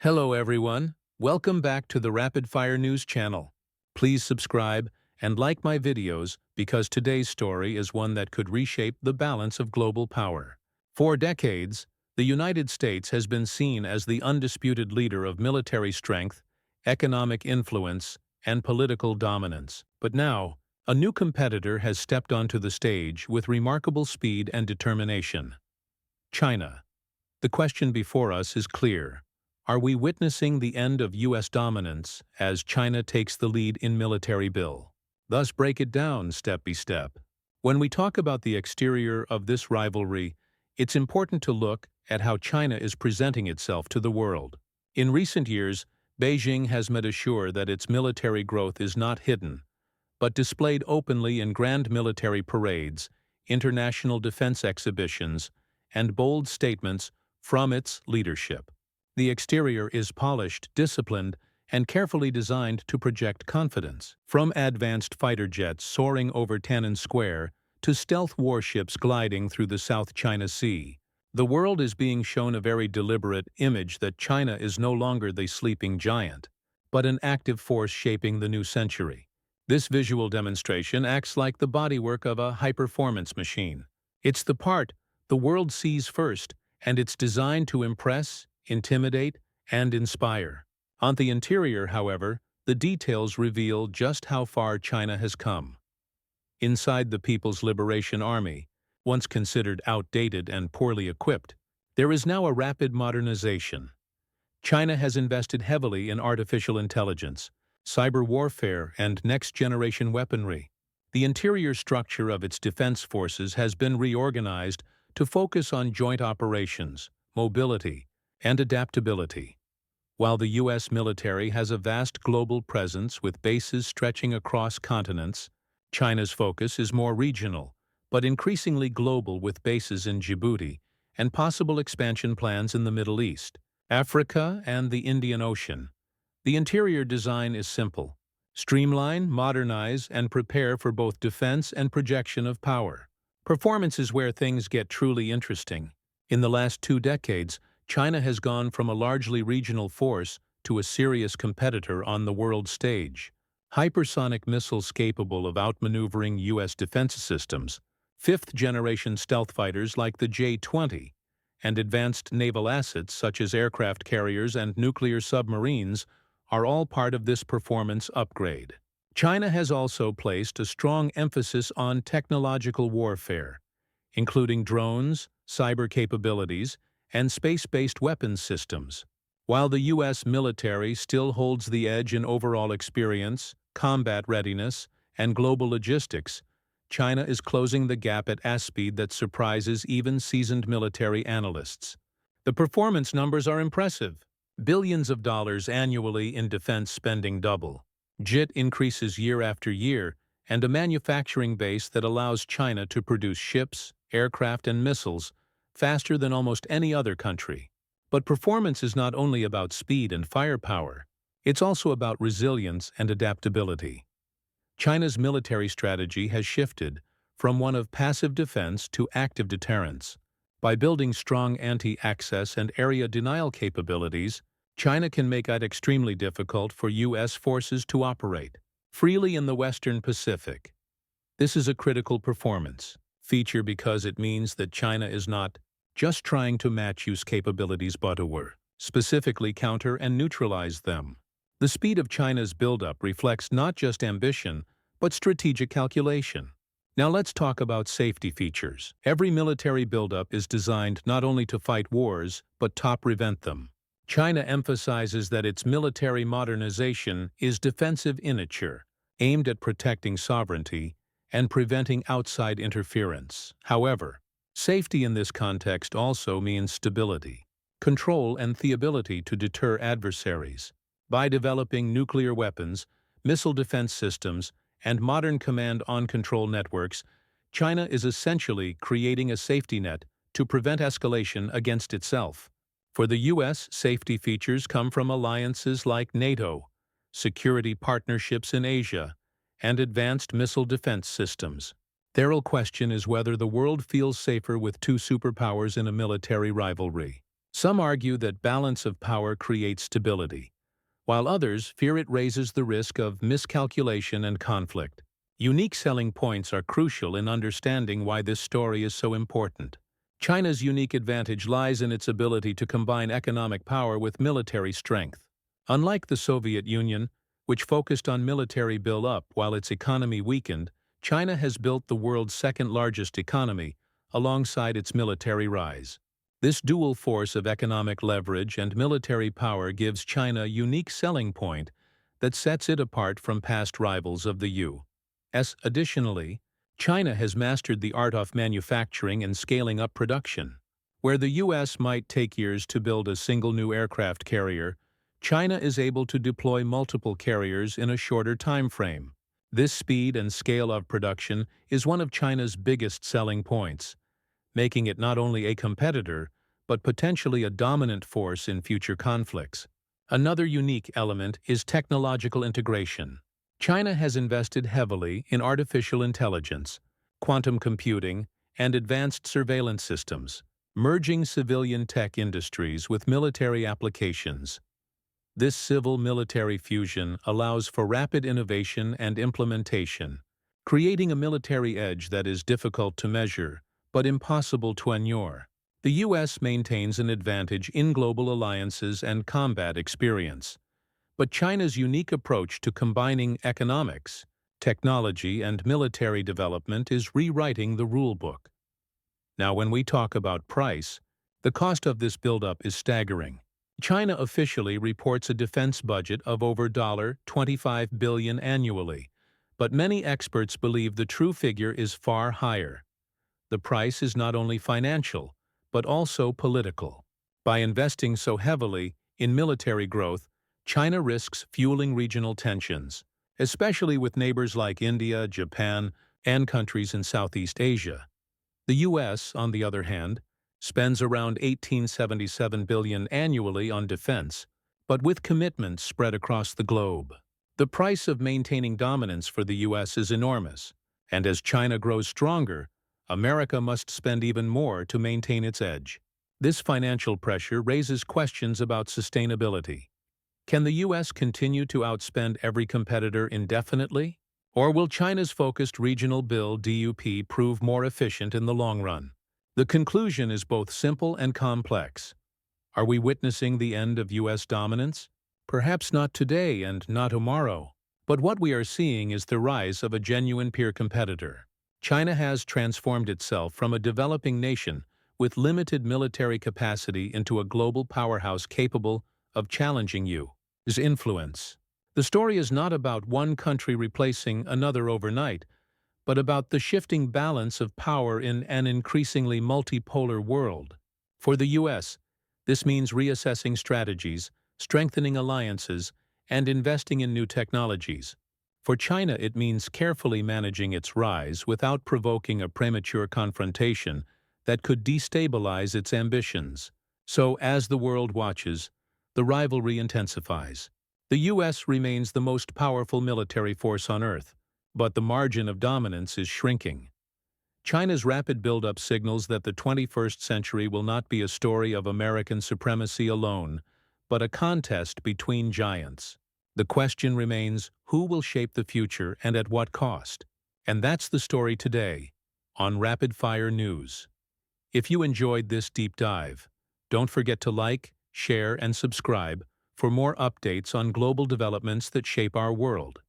Hello everyone, welcome back to the Rapid Fire News channel. Please subscribe and like my videos because today's story is one that could reshape the balance of global power. For decades, the United States has been seen as the undisputed leader of military strength, economic influence, and political dominance. But now, a new competitor has stepped onto the stage with remarkable speed and determination. China. The question before us is clear. Are we witnessing the end of U.S. dominance as China takes the lead in military build? Thus break it down step by step. When we talk about the exterior of this rivalry, it's important to look at how China is presenting itself to the world. In recent years, Beijing has made sure that its military growth is not hidden, but displayed openly in grand military parades, international defense exhibitions, and bold statements from its leadership. The exterior is polished, disciplined, and carefully designed to project confidence. From advanced fighter jets soaring over Tiananmen Square to stealth warships gliding through the South China Sea, the world is being shown a very deliberate image that China is no longer the sleeping giant, but an active force shaping the new century. This visual demonstration acts like the bodywork of a high-performance machine. It's the part the world sees first, and it's designed to impress, intimidate, and inspire. On the interior, however, the details reveal just how far China has come. Inside the People's Liberation Army, once considered outdated and poorly equipped, there is now a rapid modernization. China has invested heavily in artificial intelligence, cyber warfare, and next-generation weaponry. The interior structure of its defense forces has been reorganized to focus on joint operations, mobility, and adaptability. While the U.S. military has a vast global presence with bases stretching across continents, China's focus is more regional, but increasingly global with bases in Djibouti and possible expansion plans in the Middle East, Africa, and the Indian Ocean. The interior design is simple. Streamline, modernize, and prepare for both defense and projection of power. Performance is where things get truly interesting. In the last 2 decades, China has gone from a largely regional force to a serious competitor on the world stage. Hypersonic missiles capable of outmaneuvering U.S. defense systems, 5th-generation stealth fighters like the J-20, and advanced naval assets such as aircraft carriers and nuclear submarines are all part of this performance upgrade. China has also placed a strong emphasis on technological warfare, including drones, cyber capabilities, and space-based weapons systems. While the U.S. military still holds the edge in overall experience, combat readiness, and global logistics, China is closing the gap at a speed that surprises even seasoned military analysts. The performance numbers are impressive. Billions of dollars annually in defense spending double. JIT increases year after year, and a manufacturing base that allows China to produce ships, aircraft, and missiles faster than almost any other country. But performance is not only about speed and firepower, it's also about resilience and adaptability. China's military strategy has shifted from one of passive defense to active deterrence. By building strong anti-access and area denial capabilities, China can make it extremely difficult for U.S. forces to operate freely in the Western Pacific. This is a critical performance feature because it means that China is not just trying to match U.S. capabilities but to specifically counter and neutralize them. The speed of China's buildup reflects not just ambition, but strategic calculation. Now let's talk about safety features. Every military buildup is designed not only to fight wars, but to prevent them. China emphasizes that its military modernization is defensive in nature, aimed at protecting sovereignty and preventing outside interference. However, safety in this context also means stability, control, and the ability to deter adversaries. By developing nuclear weapons, missile defense systems, and modern command-and-control networks, China is essentially creating a safety net to prevent escalation against itself. For the U.S., safety features come from alliances like NATO, security partnerships in Asia, and advanced missile defense systems. The real question is whether the world feels safer with 2 superpowers in a military rivalry. Some argue that balance of power creates stability, while others fear it raises the risk of miscalculation and conflict. Unique selling points are crucial in understanding why this story is so important. China's unique advantage lies in its ability to combine economic power with military strength. Unlike the Soviet Union, which focused on military build-up while its economy weakened, China has built the world's second-largest economy alongside its military rise. This dual force of economic leverage and military power gives China a unique selling point that sets it apart from past rivals of the U.S. Additionally, China has mastered the art of manufacturing and scaling up production. Where the U.S. might take years to build a single new aircraft carrier, China is able to deploy multiple carriers in a shorter time frame. This speed and scale of production is one of China's biggest selling points, making it not only a competitor, but potentially a dominant force in future conflicts. Another unique element is technological integration. China has invested heavily in artificial intelligence, quantum computing, and advanced surveillance systems, merging civilian tech industries with military applications. This civil-military fusion allows for rapid innovation and implementation, creating a military edge that is difficult to measure, but impossible to ignore. The U.S. maintains an advantage in global alliances and combat experience, but China's unique approach to combining economics, technology, and military development is rewriting the rulebook. Now, when we talk about price, the cost of this buildup is staggering. China officially reports a defense budget of over $25 billion annually, but many experts believe the true figure is far higher. The price is not only financial, but also political. By investing so heavily in military growth, China risks fueling regional tensions, especially with neighbors like India, Japan, and countries in Southeast Asia. The U.S., on the other hand, spends around $1877 billion annually on defense, but with commitments spread across the globe. The price of maintaining dominance for the U.S. is enormous, and as China grows stronger, America must spend even more to maintain its edge. This financial pressure raises questions about sustainability. Can the U.S. continue to outspend every competitor indefinitely? Or will China's focused regional build-up prove more efficient in the long run? The conclusion is both simple and complex. Are we witnessing the end of U.S. dominance? Perhaps not today and not tomorrow. But what we are seeing is the rise of a genuine peer competitor. China has transformed itself from a developing nation with limited military capacity into a global powerhouse capable of challenging U.S. influence. The story is not about one country replacing another overnight, but about the shifting balance of power in an increasingly multipolar world. For the U.S., this means reassessing strategies, strengthening alliances, and investing in new technologies. For China, it means carefully managing its rise without provoking a premature confrontation that could destabilize its ambitions. So, as the world watches, the rivalry intensifies. The U.S. remains the most powerful military force on Earth, but the margin of dominance is shrinking. China's rapid buildup signals that the 21st century will not be a story of American supremacy alone, but a contest between giants. The question remains, who will shape the future and at what cost? And that's the story today on Rapid Fire News. If you enjoyed this deep dive, don't forget to like, share, and subscribe for more updates on global developments that shape our world.